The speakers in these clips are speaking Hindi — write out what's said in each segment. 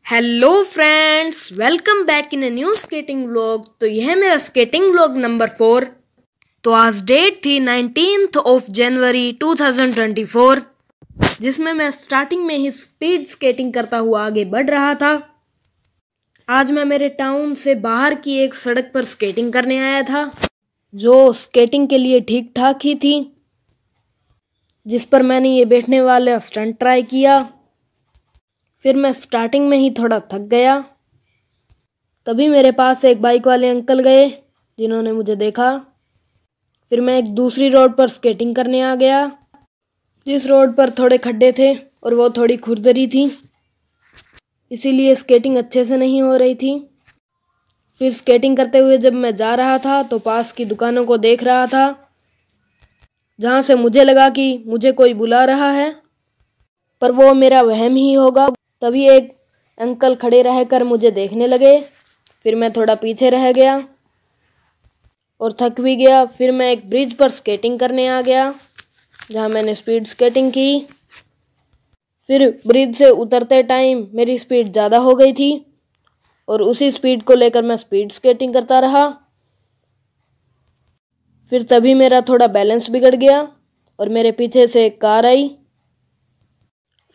Hello friends, welcome back in a new skating vlog. तो यह है मेरा स्केटिंग व्लॉग नंबर 4। तो आज डेट थी 19 जनवरी 2024, जिसमें मैं स्टार्टिंग में ही स्पीड स्केटिंग करता हुआ आगे बढ़ रहा था। आज मैं मेरे टाउन से बाहर की एक सड़क पर स्केटिंग करने आया था, जो स्केटिंग के लिए ठीक ठाक ही थी, जिस पर मैंने ये बैठने वाला स्टंट ट्राई किया। फिर मैं स्टार्टिंग में ही थोड़ा थक गया। तभी मेरे पास एक बाइक वाले अंकल गए, जिन्होंने मुझे देखा। फिर मैं एक दूसरी रोड पर स्केटिंग करने आ गया, जिस रोड पर थोड़े खड्डे थे और वो थोड़ी खुरदरी थी, इसीलिए स्केटिंग अच्छे से नहीं हो रही थी। फिर स्केटिंग करते हुए जब मैं जा रहा था तो पास की दुकानों को देख रहा था, जहाँ से मुझे लगा कि मुझे कोई बुला रहा है, पर वो मेरा वहम ही होगा। तभी एक अंकल खड़े रहकर मुझे देखने लगे। फिर मैं थोड़ा पीछे रह गया और थक भी गया। फिर मैं एक ब्रिज पर स्केटिंग करने आ गया, जहाँ मैंने स्पीड स्केटिंग की। फिर ब्रिज से उतरते टाइम मेरी स्पीड ज़्यादा हो गई थी और उसी स्पीड को लेकर मैं स्पीड स्केटिंग करता रहा। फिर तभी मेरा थोड़ा बैलेंस बिगड़ गया और मेरे पीछे से एक कार आई।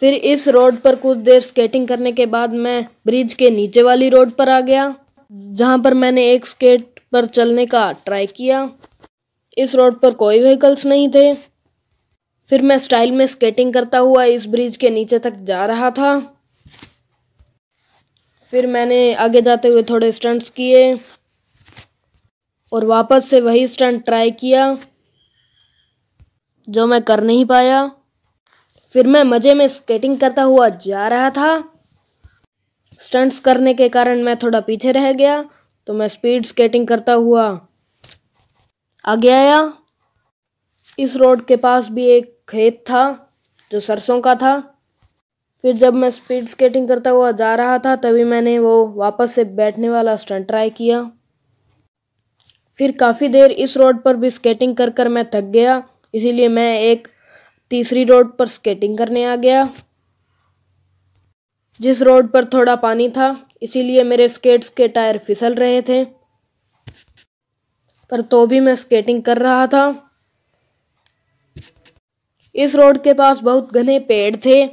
फिर इस रोड पर कुछ देर स्केटिंग करने के बाद मैं ब्रिज के नीचे वाली रोड पर आ गया, जहां पर मैंने एक स्केट पर चलने का ट्राई किया। इस रोड पर कोई व्हीकल्स नहीं थे। फिर मैं स्टाइल में स्केटिंग करता हुआ इस ब्रिज के नीचे तक जा रहा था। फिर मैंने आगे जाते हुए थोड़े स्टंट्स किए और वापस से वही स्टंट ट्राई किया, जो मैं कर नहीं पाया। फिर मैं मज़े में स्केटिंग करता हुआ जा रहा था। स्टंट्स करने के कारण मैं थोड़ा पीछे रह गया, तो मैं स्पीड स्केटिंग करता हुआ आगे आया। इस रोड के पास भी एक खेत था, जो सरसों का था। फिर जब मैं स्पीड स्केटिंग करता हुआ जा रहा था, तभी मैंने वो वापस से बैठने वाला स्टंट ट्राई किया। फिर काफ़ी देर इस रोड पर भी स्केटिंग कर कर मैं थक गया, इसीलिए मैं एक तीसरी रोड पर स्केटिंग करने आ गया, जिस रोड पर थोड़ा पानी था, इसीलिए मेरे स्केट्स के टायर फिसल रहे थे, पर तो भी मैं स्केटिंग कर रहा था। इस रोड के पास बहुत घने पेड़ थे।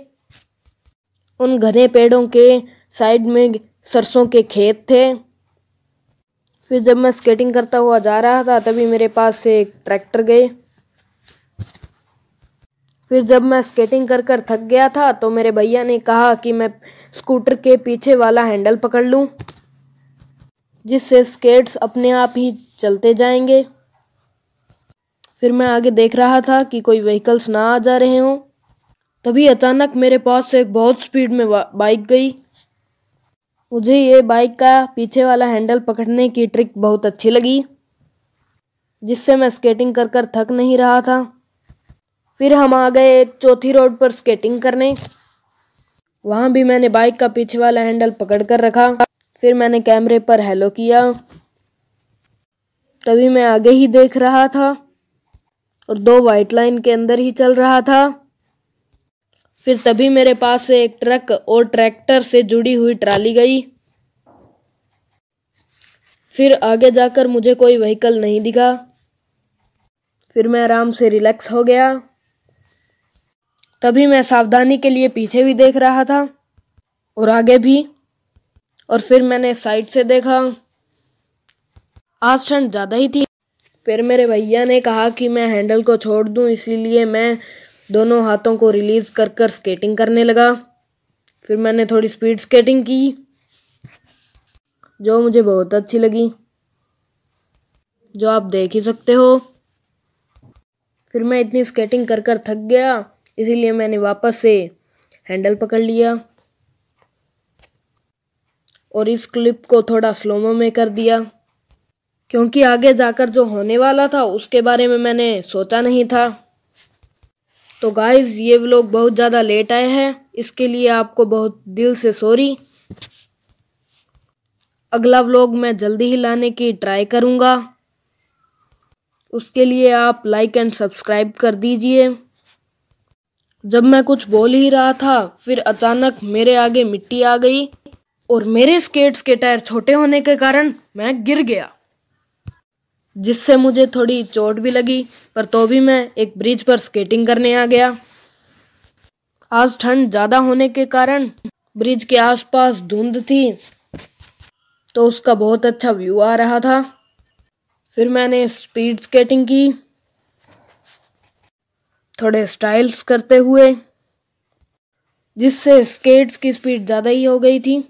उन घने पेड़ों के साइड में सरसों के खेत थे। फिर जब मैं स्केटिंग करता हुआ जा रहा था, तभी मेरे पास से एक ट्रैक्टर गए। फिर जब मैं स्केटिंग कर कर थक गया था, तो मेरे भैया ने कहा कि मैं स्कूटर के पीछे वाला हैंडल पकड़ लूं, जिससे स्केट्स अपने आप ही चलते जाएंगे। फिर मैं आगे देख रहा था कि कोई व्हीकल्स ना आ जा रहे हों। तभी अचानक मेरे पास से एक बहुत स्पीड में बाइक गई। मुझे ये बाइक का पीछे वाला हैंडल पकड़ने की ट्रिक बहुत अच्छी लगी, जिससे मैं स्केटिंग कर कर थक नहीं रहा था। फिर हम आ गए एक चौथी रोड पर स्केटिंग करने। वहाँ भी मैंने बाइक का पीछे वाला हैंडल पकड़ कर रखा। फिर मैंने कैमरे पर हेलो किया। तभी मैं आगे ही देख रहा था और 2 वाइट लाइन के अंदर ही चल रहा था। फिर तभी मेरे पास से एक ट्रक और ट्रैक्टर से जुड़ी हुई ट्राली गई। फिर आगे जाकर मुझे कोई व्हीकल नहीं दिखा। फिर मैं आराम से रिलैक्स हो गया। तभी मैं सावधानी के लिए पीछे भी देख रहा था और आगे भी। और फिर मैंने साइड से देखा, आज ठंड ज़्यादा ही थी। फिर मेरे भैया ने कहा कि मैं हैंडल को छोड़ दूं, इसीलिए मैं दोनों हाथों को रिलीज़ कर कर स्केटिंग करने लगा। फिर मैंने थोड़ी स्पीड स्केटिंग की, जो मुझे बहुत अच्छी लगी, जो आप देख ही सकते हो। फिर मैं इतनी स्केटिंग कर कर थक गया, इसीलिए मैंने वापस से हैंडल पकड़ लिया और इस क्लिप को थोड़ा स्लोमो में कर दिया, क्योंकि आगे जाकर जो होने वाला था उसके बारे में मैंने सोचा नहीं था। तो गाइस, ये व्लॉग बहुत ज़्यादा लेट आए हैं, इसके लिए आपको बहुत दिल से सॉरी। अगला व्लॉग मैं जल्दी ही लाने की ट्राई करूँगा। उसके लिए आप लाइक एंड सब्सक्राइब कर दीजिए। जब मैं कुछ बोल ही रहा था, फिर अचानक मेरे आगे मिट्टी आ गई, और मेरे स्केट्स के टायर छोटे होने के कारण मैं गिर गया, जिससे मुझे थोड़ी चोट भी लगी, पर तो भी मैं एक ब्रिज पर स्केटिंग करने आ गया। आज ठंड ज़्यादा होने के कारण ब्रिज के आसपास धुंध थी, तो उसका बहुत अच्छा व्यू आ रहा था। फिर मैंने स्पीड स्केटिंग की, थोड़े स्टाइल्स करते हुए, जिससे स्केट्स की स्पीड ज़्यादा ही हो गई थी।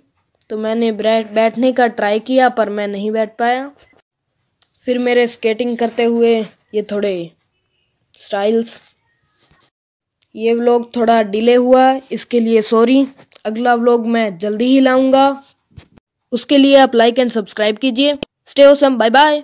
तो मैंने बैठने का ट्राई किया, पर मैं नहीं बैठ पाया। फिर मेरे स्केटिंग करते हुए ये थोड़े स्टाइल्स। ये व्लॉग थोड़ा डिले हुआ, इसके लिए सॉरी। अगला व्लॉग मैं जल्दी ही लाऊंगा, उसके लिए आप लाइक एंड सब्सक्राइब कीजिए। Stay awesome, bye bye.